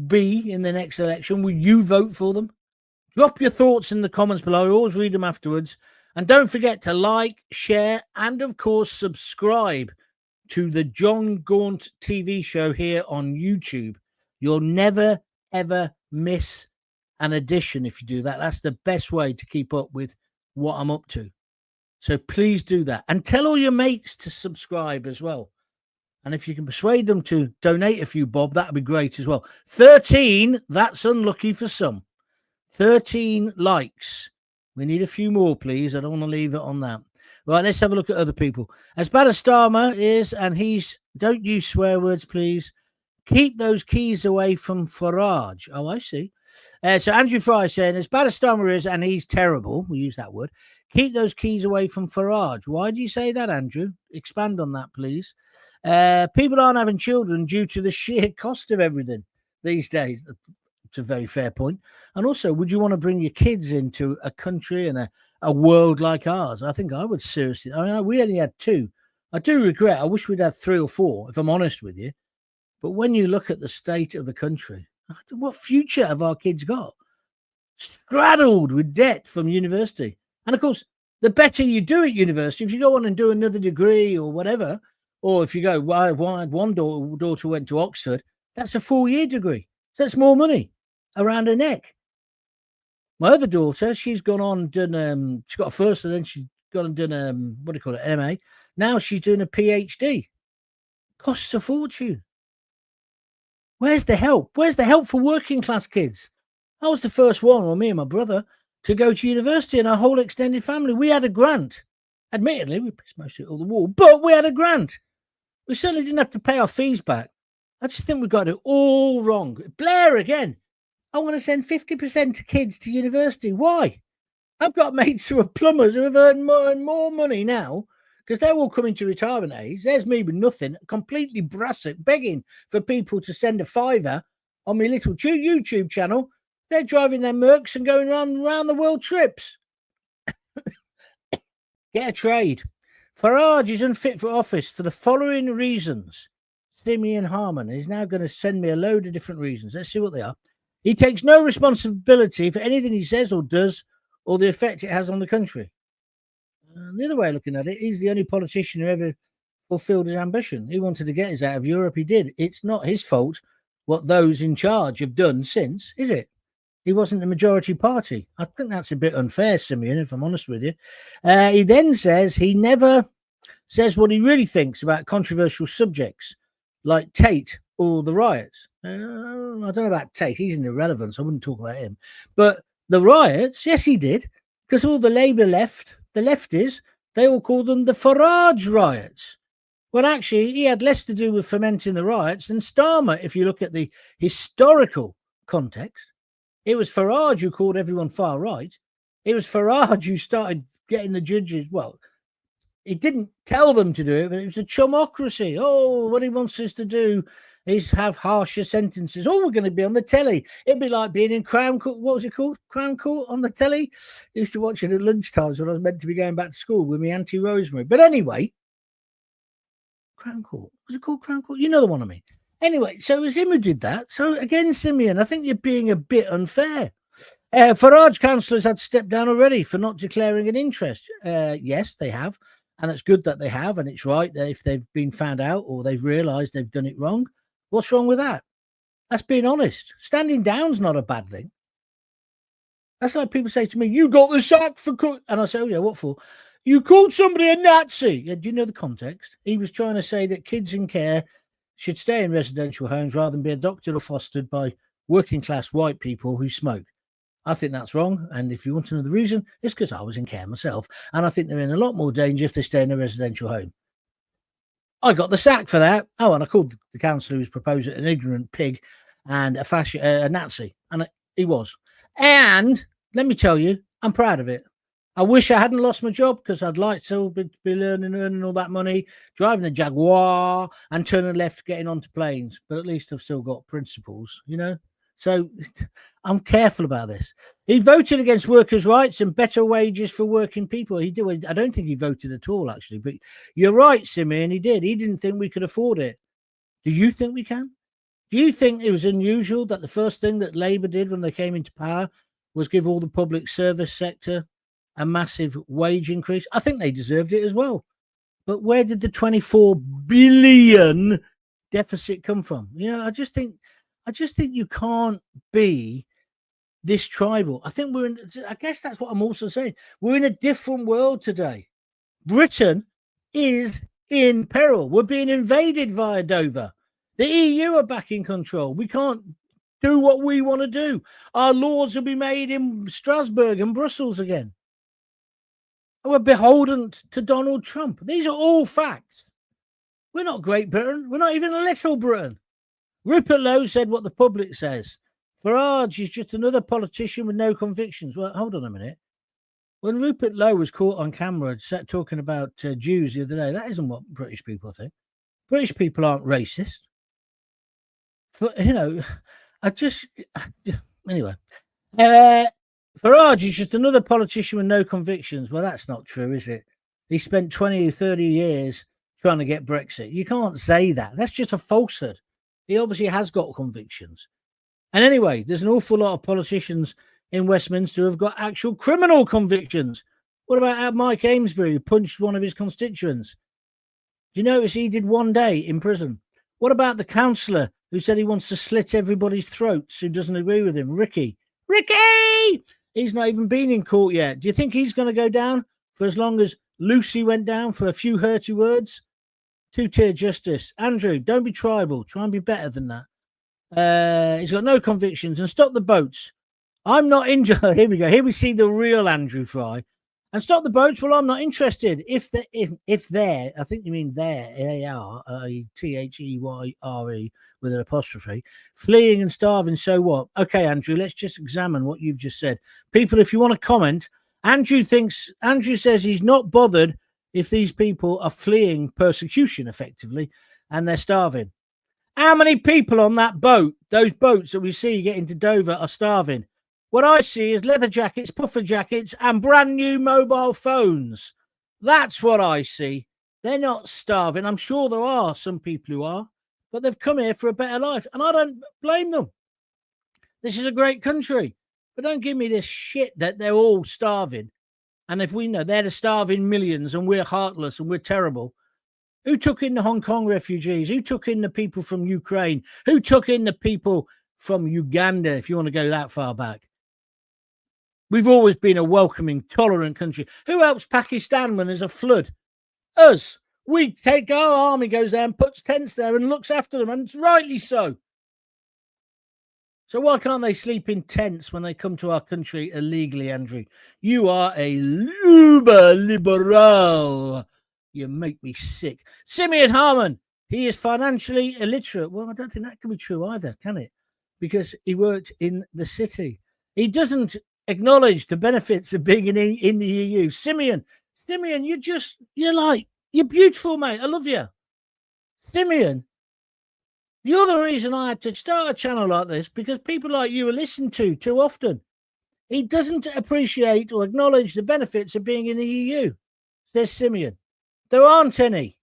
be in the next election? Will you vote for them? Drop your thoughts in the comments below. I always read them afterwards. And don't forget to like, share, and of course, subscribe to the Jon Gaunt TV show here on YouTube. You'll never, ever miss an edition if you do that. That's the best way to keep up with what I'm up to. So please do that. And tell all your mates to subscribe as well. And if you can persuade them to donate a few bob, that'd be great as well. 13, that's unlucky for some. 13 likes. We need a few more, please. I don't want to leave it on that. Right, let's have a look at other people. As bad as Starmer is, and don't use swear words, please. Keep those keys away from Farage. Oh, I see. So Andrew Fry saying, as bad as Starmer is, and he's terrible. We use that word. Keep those keys away from Farage. Why do you say that, Andrew? Expand on that, please. People aren't having children due to the sheer cost of everything these days. It's a very fair point. And also, would you want to bring your kids into a country and a world like ours? I think I would seriously. I mean, we only had 2. I do regret. I wish we'd had 3 or 4, if I'm honest with you. But when you look at the state of the country, what future have our kids got? Straddled with debt from university. And of course, the better you do at university, if you go on and do another degree or whatever, or if you go, well, one daughter went to Oxford, that's a 4-year degree. So that's more money around her neck. My other daughter, she's gone on and done, she got a first and then she's gone and done, what do you call it, MA. Now she's doing a PhD. Costs a fortune. Where's the help? Where's the help for working class kids? I was the first one, or me and my brother, to go to university, and our whole extended family. We had a grant. Admittedly, we pissed most of it on the wall, but we had a grant. We certainly didn't have to pay our fees back. I just think we've got it all wrong. Blair again. I want to send 50% to kids to university. Why? I've got mates who are plumbers who have earned more and more money now because they're all coming to retirement age. There's me with nothing, completely brassic, begging for people to send a £5 on my little YouTube channel. They're driving their Mercs and going around the world trips. Get a trade. Farage is unfit for office for the following reasons. Simeon Harman is now going to send me a load of different reasons. Let's see what they are. He takes no responsibility for anything he says or does or the effect it has on the country. The other way of looking at it, he's the only politician who ever fulfilled his ambition. He wanted to get us out of Europe. He did. It's not his fault what those in charge have done since, is it? He wasn't the majority party. I think that's a bit unfair, Simeon, if I'm honest with you. He then says he never says what he really thinks about controversial subjects like Tate or the riots. I don't know about Tate. He's an irrelevance. I wouldn't talk about him. But the riots, yes, he did, because all the Labour left, the lefties, they all called them the Farage riots. Well, actually, he had less to do with fomenting the riots than Starmer, if you look at the historical context. It was Farage who called everyone far right. It was Farage who started getting the judges. Well, he didn't tell them to do it, but it was a chumocracy. Oh, what he wants us to do is have harsher sentences. Oh, we're going to be on the telly. It'd be like being in Crown Court. What was it called? Crown Court on the telly? I used to watch it at lunchtimes when I was meant to be going back to school with my Auntie Rosemary. But anyway, Crown Court. Was it called Crown Court? You know the one I mean. Anyway, so it was him who did that. So again, Simeon, I think you're being a bit unfair. Farage councillors had stepped down already for not declaring an interest. Yes, they have. And it's good that they have. And it's right that if they've been found out or they've realised they've done it wrong, what's wrong with that? That's being honest. Standing down's not a bad thing. That's like people say to me, you got the sack for... And I say, oh, yeah, what for? You called somebody a Nazi. Yeah, do you know the context? He was trying to say that kids in care should stay in residential homes rather than be adopted or fostered by working class white people who smoke. I think that's wrong. And if you want to know the reason, it's because I was in care myself. And I think they're in a lot more danger if they stay in a residential home. I got the sack for that. Oh, and I called the councillor who was proposing an ignorant pig and a Nazi. And he was. And let me tell you, I'm proud of it. I wish I hadn't lost my job because I'd like to be earning all that money, driving a Jaguar and turning left, getting onto planes. But at least I've still got principles, you know? So I'm careful about this. He voted against workers' rights and better wages for working people. He did. I don't think he voted at all, actually. But you're right, Simeon, he did. He didn't think we could afford it. Do you think we can? Do you think it was unusual that the first thing that Labour did when they came into power was give all the public service sector a massive wage increase? I think they deserved it as well. But where did the 24 billion deficit come from? You know, I just think you can't be this tribal. I guess that's what I'm also saying. We're in a different world today. Britain is in peril. We're being invaded via Dover. The EU are back in control. We can't do what we want to do. Our laws will be made in Strasbourg and Brussels again. We're beholden to Donald Trump. These are all facts. We're not Great Britain. We're not even a little Britain. Rupert Lowe said what the public says. Farage is just another politician with no convictions. Well, hold on a minute. When Rupert Lowe was caught on camera talking about Jews the other day, that isn't what British people think. British people aren't racist. Anyway. Farage is just another politician with no convictions. Well, that's not true, is it? He spent 20 or 30 years trying to get Brexit. You can't say that. That's just a falsehood. He obviously has got convictions. And anyway, there's an awful lot of politicians in Westminster who have got actual criminal convictions. What about Mike Amesbury, who punched one of his constituents? Do you notice he did 1 day in prison? What about the councillor who said he wants to slit everybody's throats who doesn't agree with him? Ricky! He's not even been in court yet. Do you think he's going to go down for as long as Lucy went down for a few hurty words? Two-tier justice. Andrew, don't be tribal. Try and be better than that. He's got no convictions. And stop the boats. I'm not interested. Here we go. Here we see the real Andrew Fry. And stop the boats. Well, I'm not interested. If they're, I think you mean they're, Theyre with an apostrophe, fleeing and starving, so what? Okay, Andrew, let's just examine what you've just said. People, if you want to comment, Andrew says he's not bothered if these people are fleeing persecution effectively and they're starving. How many people on that boat, those boats that we see getting to Dover, are starving? What I see is leather jackets, puffer jackets, and brand new mobile phones. That's what I see. They're not starving. I'm sure there are some people who are, but they've come here for a better life, and I don't blame them. This is a great country, but don't give me this shit that they're all starving. And if we know they're the starving millions and we're heartless and we're terrible, who took in the Hong Kong refugees? Who took in the people from Ukraine? Who took in the people from Uganda, if you want to go that far back? We've always been a welcoming, tolerant country. Who helps Pakistan when there's a flood? Us. We take our army, goes there and puts tents there and looks after them, and rightly so. So why can't they sleep in tents when they come to our country illegally, Andrew? You are a uber liberal. You make me sick. Simeon Harman, he is financially illiterate. Well, I don't think that can be true either, can it? Because he worked in the city. He doesn't acknowledge the benefits of being in the EU. Simeon, you're beautiful, mate. I love you. Simeon, you're the reason I had to start a channel like this, because people like you are listened to too often. He doesn't appreciate or acknowledge the benefits of being in the EU, says Simeon. There aren't any.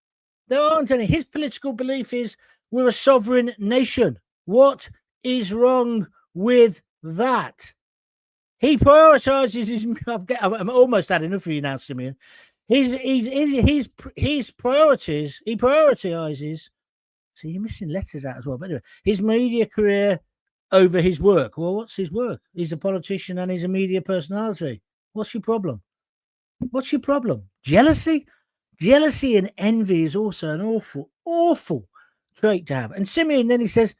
His political belief is we're a sovereign nation. What is wrong with that? He prioritises his. I'm almost had enough of you now, Simeon. His priorities. He prioritises. So you're missing letters out as well. But anyway, his media career over his work. Well, what's his work? He's a politician and he's a media personality. What's your problem? What's your problem? Jealousy? Jealousy and envy is also an awful, awful trait to have. And Simeon, then he says,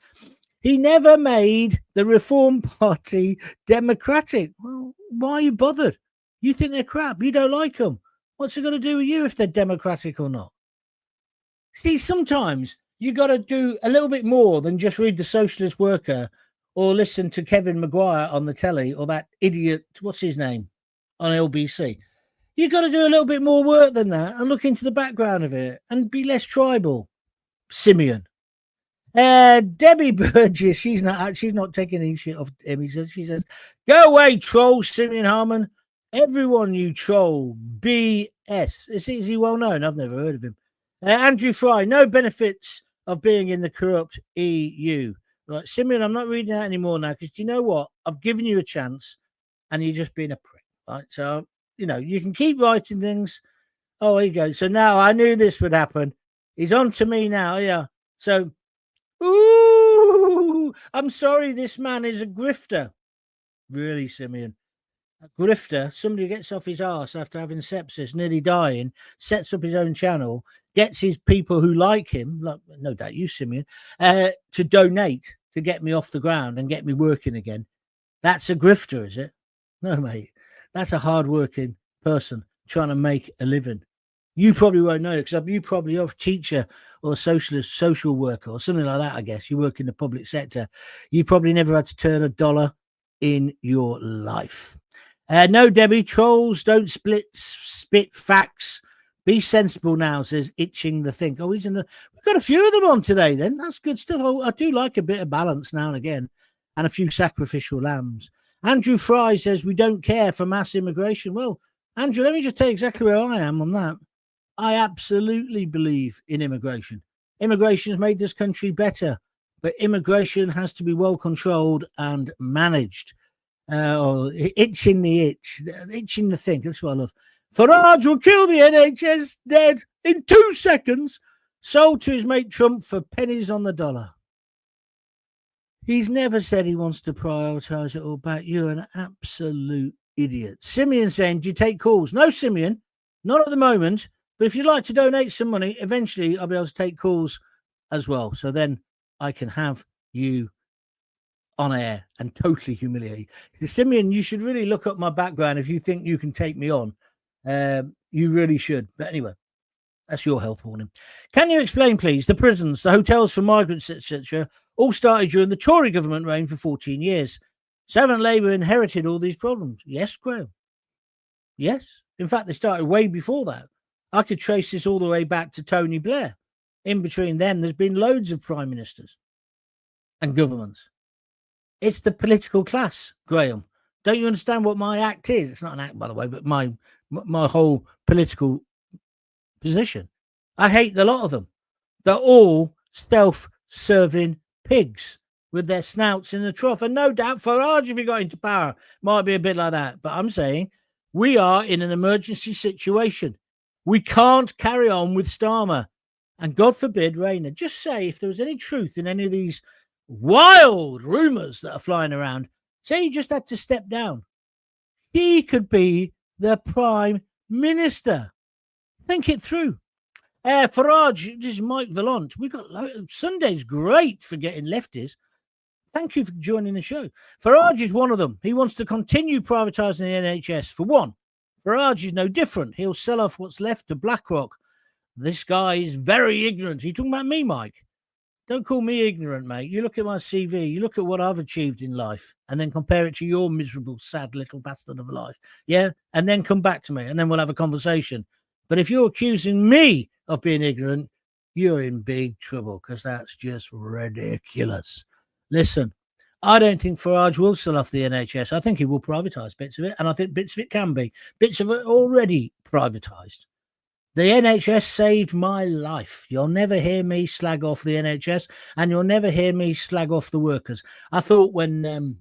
he never made the Reform Party democratic. Well, why are you bothered? You think they're crap. You don't like them. What's it got to do with you if they're democratic or not? See, sometimes you got to do a little bit more than just read the Socialist Worker or listen to Kevin Maguire on the telly or that idiot, what's his name, on LBC. You've got to do a little bit more work than that and look into the background of it and be less tribal. Simeon. Debbie Burgess, she's not taking any shit off him. She says, go away, troll, Simeon Harman. Everyone you troll, BS. Is he well known? I've never heard of him. Andrew Fry, no benefits of being in the corrupt EU. Right, Simeon, I'm not reading that anymore now because do you know what? I've given you a chance and you're just being a prick. Right, so you can keep writing things. Oh, here you go. So now I knew this would happen. He's on to me now. Yeah. So, I'm sorry. This man is a grifter. Really, Simeon. A grifter, somebody who gets off his arse after having sepsis, nearly dying, sets up his own channel, gets his people who like him, like no doubt you, Simeon, to donate to get me off the ground and get me working again. That's a grifter, is it? No, mate. That's a hard-working person trying to make a living. You probably won't know it because you probably are a teacher or a social worker or something like that, I guess. You work in the public sector. You probably never had to turn a dollar in your life. No, Debbie, trolls don't spit facts. Be sensible now, says Itching the Think. Oh, we've got a few of them on today then. That's good stuff. I do like a bit of balance now and again and a few sacrificial lambs. Andrew Fry says we don't care for mass immigration. Well, Andrew, let me just tell you exactly where I am on that. I absolutely believe in immigration. Immigration has made this country better, but immigration has to be well controlled and managed. Itching the think. That's what I love. Farage will kill the NHS dead in 2 seconds. Sold to his mate Trump for pennies on the dollar. He's never said he wants to prioritise it all back. You're an absolute idiot. Simeon saying, do you take calls? No, Simeon, not at the moment. But if you'd like to donate some money, eventually I'll be able to take calls as well. So then I can have you on air and totally humiliate you. Simeon, you should really look up my background if you think you can take me on. You really should. But anyway, that's your health warning. Can you explain, please, the prisons, the hotels for migrants, etc., all started during the Tory government reign for 14 years. So haven't Labour inherited all these problems? Yes, Graham. Yes. In fact, they started way before that. I could trace this all the way back to Tony Blair. In between them, there's been loads of prime ministers and governments. It's the political class, Graham. Don't you understand what my act is? It's not an act, by the way, but my whole political position. I hate the lot of them. They're all self-serving pigs with their snouts in the trough. And no doubt Farage, if he got into power, might be a bit like that. But I'm saying we are in an emergency situation. We can't carry on with Starmer. And God forbid, Rayner, just say if there was any truth in any of these wild rumours that are flying around, say he just had to step down. He could be the Prime Minister. Think it through. Farage, this is Mike Vallant. We've got Sunday's great for getting lefties. Thank you for joining the show. Farage is one of them. He wants to continue privatising the NHS. For one, Farage is no different. He'll sell off what's left to BlackRock. This guy is very ignorant. Are you talking about me, Mike? Don't call me ignorant, mate. You look at my CV. You look at what I've achieved in life and then compare it to your miserable, sad little bastard of a life. Yeah? And then come back to me and then we'll have a conversation. But if you're accusing me of being ignorant, you're in big trouble because that's just ridiculous. Listen, I don't think Farage will sell off the NHS. I think he will privatise bits of it, and I think bits of it can be. Bits of it already privatised. The NHS saved my life. You'll never hear me slag off the NHS, and you'll never hear me slag off the workers. I thought when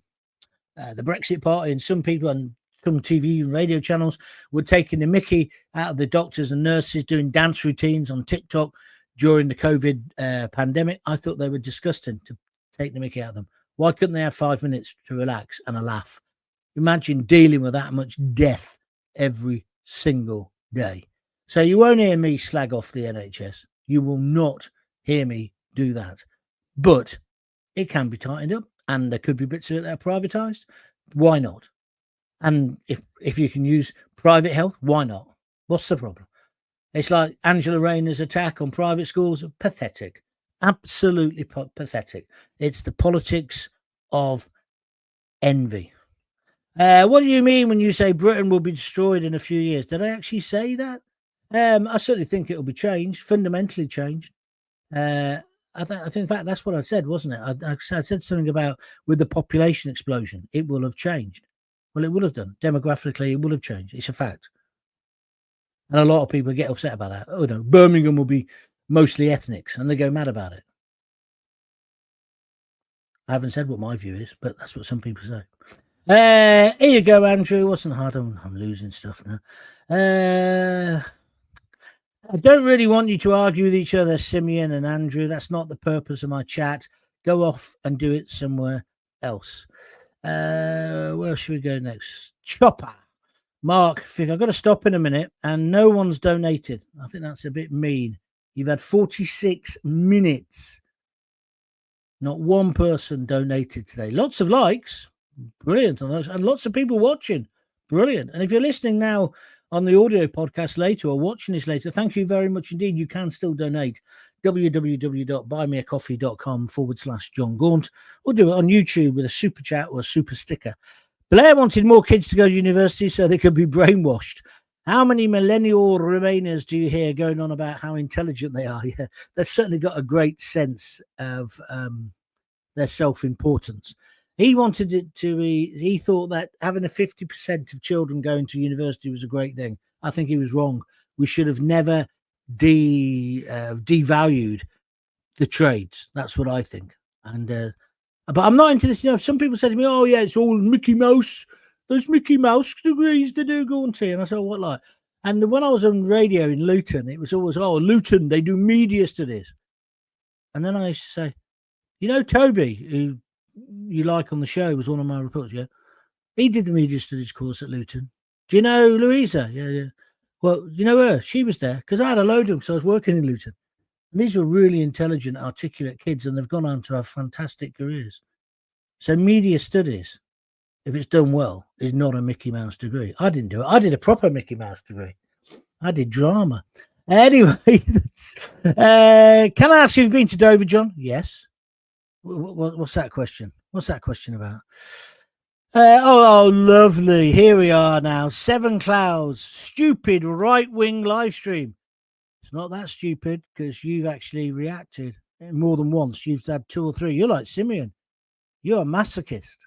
the Brexit Party, and some people on some TV and radio channels were taking the mickey out of the doctors and nurses doing dance routines on TikTok during the COVID pandemic. I thought they were disgusting to take the mickey out of them. Why couldn't they have 5 minutes to relax and a laugh? Imagine dealing with that much death every single day. So you won't hear me slag off the NHS. You will not hear me do that. But it can be tightened up, and there could be bits of it that are privatised. Why not? And if you can use private health, why not? What's the problem? It's like Angela Rayner's attack on private schools. Pathetic. Absolutely pathetic. It's the politics of envy. What do you mean when you say Britain will be destroyed in a few years? Did I actually say that? I certainly think it will be changed, fundamentally changed. I think, in fact, that's what I said, wasn't it? I said something about with the population explosion, it will have changed. Well, it will have done. Demographically, it will have changed. It's a fact. And a lot of people get upset about that. Oh, no, Birmingham will be mostly ethnics, and they go mad about it. I haven't said what my view is, but that's what some people say. Here you go, Andrew. It wasn't hard. I'm losing stuff now. I don't really want you to argue with each other, Simeon and Andrew. That's not the purpose of my chat. Go off and do it somewhere else. Where should we go next? Chopper. Mark, I've got to stop in a minute, and no one's donated. I think that's a bit mean. You've had 46 minutes. Not one person donated today. Lots of likes. Brilliant on those, and lots of people watching. Brilliant. And if you're listening now on the audio podcast later or watching this later, thank you very much indeed. You can still donate. www.buymeacoffee.com/Jon Gaunt, or do it on YouTube with a super chat or a super sticker. Blair wanted more kids to go to university so they could be brainwashed. How many millennial Remainers do you hear going on about how intelligent they are? Yeah, they've certainly got a great sense of their self-importance. He wanted it to be, he thought that having a 50% of children going to university was a great thing. I think he was wrong. We should have never devalued the trades. That's what I think. And but I'm not into this. You know, some people say to me, "Oh yeah, it's all Mickey Mouse. Those Mickey Mouse degrees they do go on to." And I said, "What like?" And when I was on radio in Luton, it was always, "Oh, Luton, they do media studies." And then I used to say, "You know, Toby, who you like on the show, was one of my reporters. Yeah, he did the media studies course at Luton. Do you know Louisa? Yeah. Well, you know her. She was there because I had a load of them. So I was working in Luton. And these were really intelligent, articulate kids, and they've gone on to have fantastic careers. So media studies, if it's done well, is not a Mickey Mouse degree. I didn't do it. I did a proper Mickey Mouse degree. I did drama. Anyway, can I ask if you've been to Dover, John? Yes. What's that question? What's that question about? Oh, lovely. Here we are now. Seven Clouds. Stupid right-wing live stream. It's not that stupid because you've actually reacted more than once. You've had 2 or 3. You're like Simeon. You're a masochist.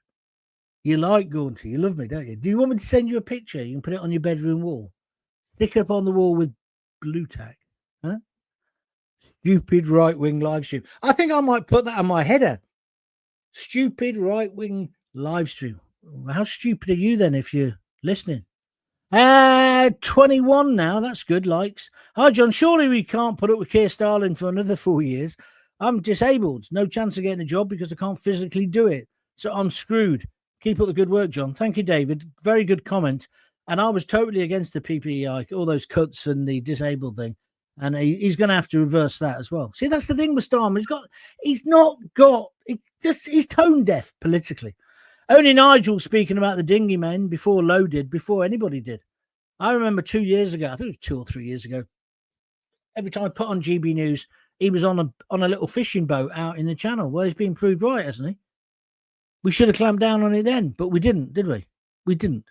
You like Gaunty. You love me, don't you? Do you want me to send you a picture? You can put it on your bedroom wall. Stick it up on the wall with blue tack. Huh? Stupid right-wing live stream. I think I might put that on my header. Stupid right-wing live stream. How stupid are you then if you're listening? 21 now. That's good likes. Hi, John. Surely we can't put up with Keir Starmer for another 4 years. I'm disabled. No chance of getting a job because I can't physically do it. So I'm screwed. Keep up the good work, John. Thank you, David. Very good comment. And I was totally against the PPE, all those cuts and the disabled thing. And he's going to have to reverse that as well. See, that's the thing with Starmer. He's tone deaf politically. Only Nigel speaking about the dinghy men before anybody did. I remember 2 years ago, I think it was 2 or 3 years ago, every time I put on GB News, he was on a little fishing boat out in the channel. Well, he's been proved right, hasn't he? We should have clamped down on it then, but we didn't, did we? We didn't.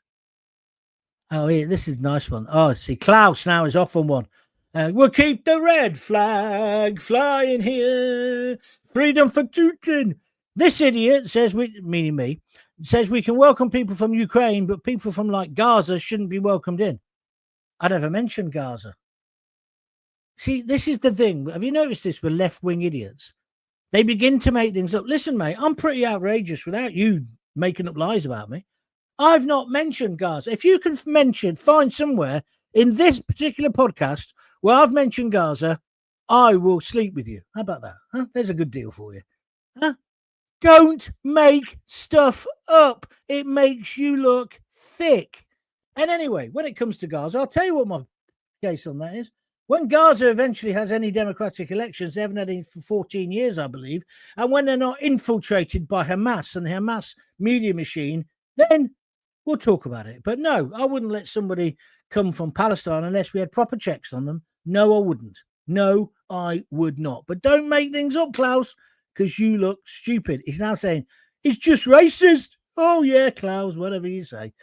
Oh, yeah, this is a nice one. Oh, see, Klaus now is off on one. We'll keep the red flag flying here. Freedom for Putin. This idiot says, meaning me, says we can welcome people from Ukraine, but people from like Gaza shouldn't be welcomed in. I never mentioned Gaza. See, this is the thing. Have you noticed this with left-wing idiots? They begin to make things up. Listen, mate, I'm pretty outrageous without you making up lies about me. I've not mentioned Gaza. If you can find somewhere in this particular podcast where I've mentioned Gaza, I will sleep with you. How about that? Huh? There's a good deal for you. Huh? Don't make stuff up. It makes you look thick. And anyway, when it comes to Gaza, I'll tell you what my case on that is. When Gaza eventually has any democratic elections, they haven't had any for 14 years, I believe, and when they're not infiltrated by Hamas and the Hamas media machine, then we'll talk about it. But no, I wouldn't let somebody come from Palestine unless we had proper checks on them. No, I wouldn't. No, I would not. But don't make things up, Klaus, because you look stupid. He's now saying, it's just racist. Oh, yeah, Klaus, whatever you say.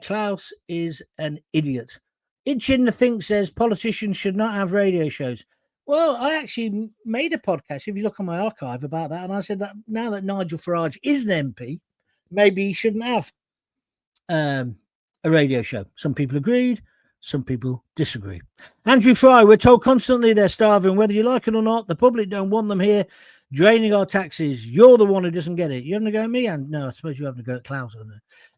Klaus is an idiot. Itching the Think says politicians should not have radio shows. Well, I actually made a podcast, if you look on my archive, about that. And I said that now that Nigel Farage is an MP, maybe he shouldn't have a radio show. Some people agreed. Some people disagree. Andrew Fry, we're told constantly they're starving, whether you like it or not. The public don't want them here, draining our taxes. You're the one who doesn't get it. You having to go at me? And no, I suppose you having to go at Klaus.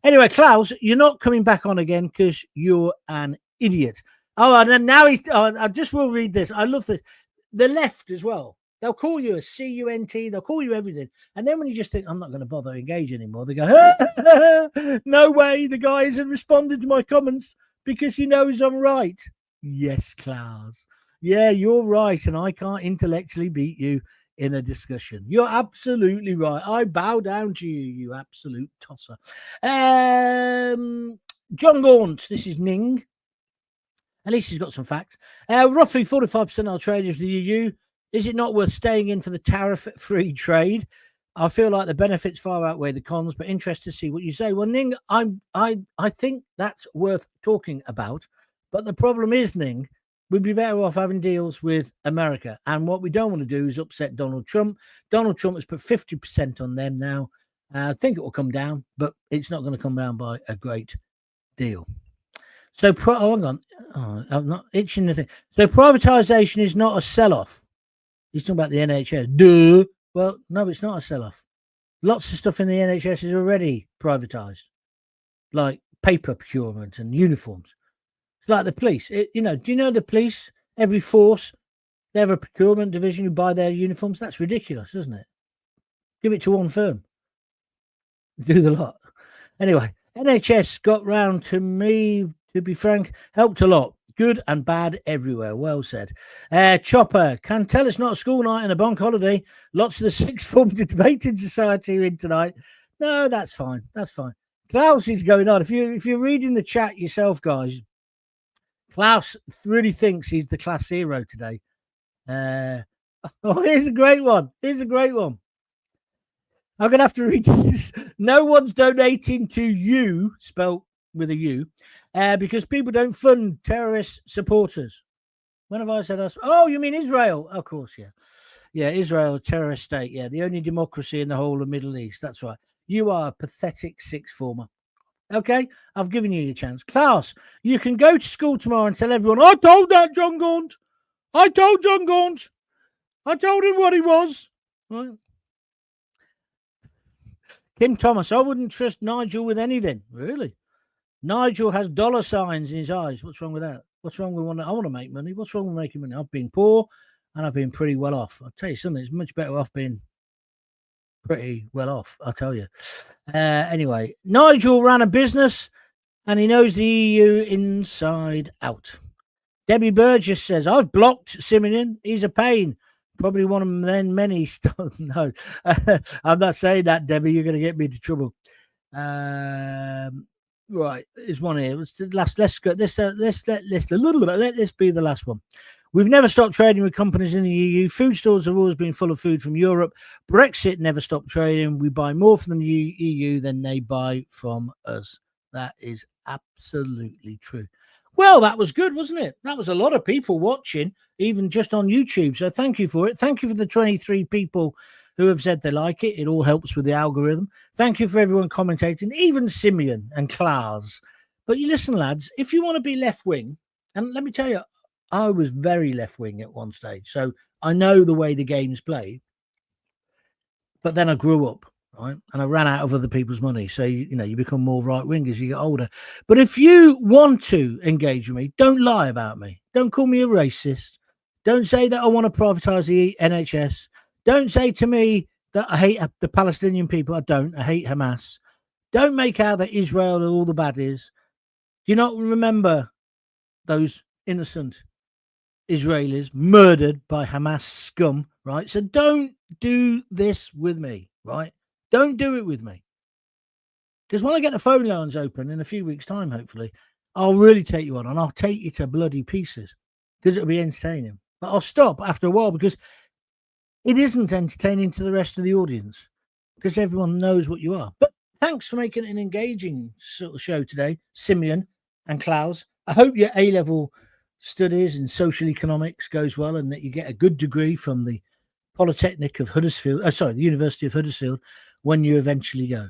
Anyway, Klaus, you're not coming back on again because you're an idiot. Oh, and then now I just will read this. I love this. The left as well. They'll call you a CUNT. They'll call you everything. And then when you just think, I'm not going to bother engage anymore, they go, no way. The guy hasn't responded to my comments because he knows I'm right. Yes, Klaus. Yeah, you're right. And I can't intellectually beat you in a discussion. You're absolutely right. I bow down to you, you absolute tosser. Jon Gaunt. This is Ning. At least he's got some facts. Roughly 45% of our trade is the EU. Is it not worth staying in for the tariff-free trade? I feel like the benefits far outweigh the cons, but interested to see what you say. Well, Ning, I think that's worth talking about. But the problem is, Ning, we'd be better off having deals with America. And what we don't want to do is upset Donald Trump. Donald Trump has put 50% on them now. I think it will come down, but it's not going to come down by a great deal. So, hang on. Oh, I'm not itching the thing. So, privatisation is not a sell-off. He's talking about the NHS. Duh. Well, no, it's not a sell-off. Lots of stuff in the NHS is already privatised, like paper procurement and uniforms. It's like the police. Do you know the police? Every force, they have a procurement division who buy their uniforms. That's ridiculous, isn't it? Give it to one firm. Do the lot. Anyway, NHS got round to me, to be frank, helped a lot. Good and bad everywhere. Well said. Chopper, can tell it's not a school night and a bank holiday. Lots of the sixth form debating society are in tonight. No, that's fine. That's fine. Klaus is going on. If you're reading the chat yourself, guys, Klaus really thinks he's the class hero today. Here's a great one. I'm going to have to read this. No one's donating to you, spelled with a U, because people don't fund terrorist supporters. When have I said us? Oh, you mean Israel? Of course, yeah. Yeah, Israel, terrorist state. Yeah, the only democracy in the whole of Middle East. That's right. You are a pathetic sixth former. Okay, I've given you your chance. Klaus, you can go to school tomorrow and tell everyone, I told that Jon Gaunt. I told Jon Gaunt. I told him what he was. Right. Kim Thomas, I wouldn't trust Nigel with anything. Really? Nigel has dollar signs in his eyes. What's wrong with that? What's wrong with I want to make money. What's wrong with making money? I've been poor and I've been pretty well off. I'll tell you something. It's much better off being pretty well off, I'll tell you. Anyway, Nigel ran a business and he knows the EU inside out. Debbie Burgess says, I've blocked Simeon. He's a pain. Probably one of them many. No, I'm not saying that, Debbie. You're going to get me into trouble. Right, there's one here. Let's go. Let this be the last one. We've never stopped trading with companies in the EU. Food stores have always been full of food from Europe. Brexit never stopped trading. We buy more from the EU than they buy from us. That is absolutely true. Well, that was good, wasn't it? That was a lot of people watching, even just on YouTube. So thank you for it. Thank you for the 23 people who have said they like it. It all helps with the algorithm. Thank you for everyone commentating, even Simeon and Klaus. But you listen, lads, if you want to be left-wing, and let me tell you, I was very left-wing at one stage. So I know the way the game's played. But then I grew up. right? And I ran out of other people's money. So, you become more right-wing as you get older. But if you want to engage with me, don't lie about me. Don't call me a racist. Don't say that I want to privatise the NHS. Don't say to me that I hate the Palestinian people. I don't. I hate Hamas. Don't make out that Israel are all the baddies. Do you not remember those innocent Israelis murdered by Hamas scum, right? So don't do this with me, right? Don't do it with me. Because when I get the phone lines open in a few weeks' time, hopefully, I'll really take you on and I'll take you to bloody pieces because it'll be entertaining. But I'll stop after a while because it isn't entertaining to the rest of the audience because everyone knows what you are. But thanks for making it an engaging sort of show today, Simeon and Klaus. I hope your A-level studies in social economics goes well and that you get a good degree from the Polytechnic of Huddersfield, the University of Huddersfield, when you eventually go.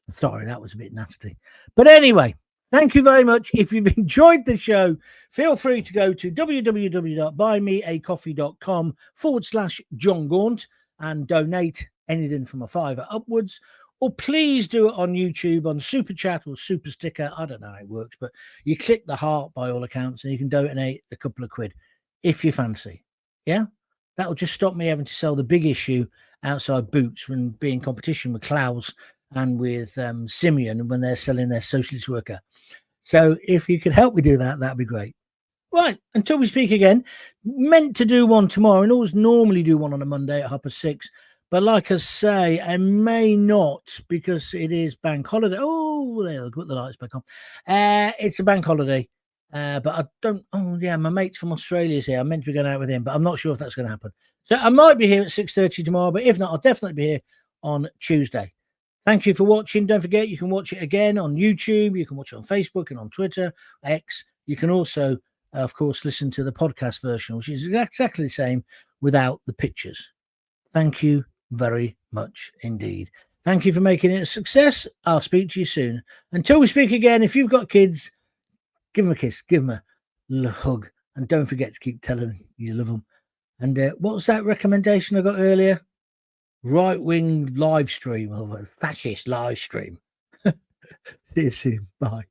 Sorry, that was a bit nasty. But anyway, thank you very much. If you've enjoyed the show, feel free to go to www.buymeacoffee.com/Jon Gaunt and donate anything from $5 upwards. Or please do it on YouTube on Super Chat or Super Sticker. I don't know how it works, but you click the heart by all accounts and you can donate a couple of quid if you fancy. Yeah? That'll just stop me having to sell the big issue outside Boots when being in competition with Klaus and with Simeon when they're selling their socialist worker. So if you could help me do that, that'd be great. Right, until we speak again, meant to do one tomorrow and always normally do one on a Monday at 6:30. But like I say, I may not because it is bank holiday. Oh, there, I'll put the lights back on. It's a bank holiday. But I don't. Oh, yeah, my mate from Australia's here. I'm meant to be going out with him, but I'm not sure if that's going to happen. So I might be here at 6:30 tomorrow, but if not, I'll definitely be here on Tuesday. Thank you for watching. Don't forget, you can watch it again on YouTube. You can watch it on Facebook and on Twitter, X. You can also, of course, listen to the podcast version, which is exactly the same without the pictures. Thank you very much indeed. Thank you for making it a success. I'll speak to you soon. Until we speak again, if you've got kids, give them a kiss, give them a hug, and don't forget to keep telling you love them. And what was that recommendation I got earlier? Right-wing live stream, or fascist live stream. See you soon. Bye.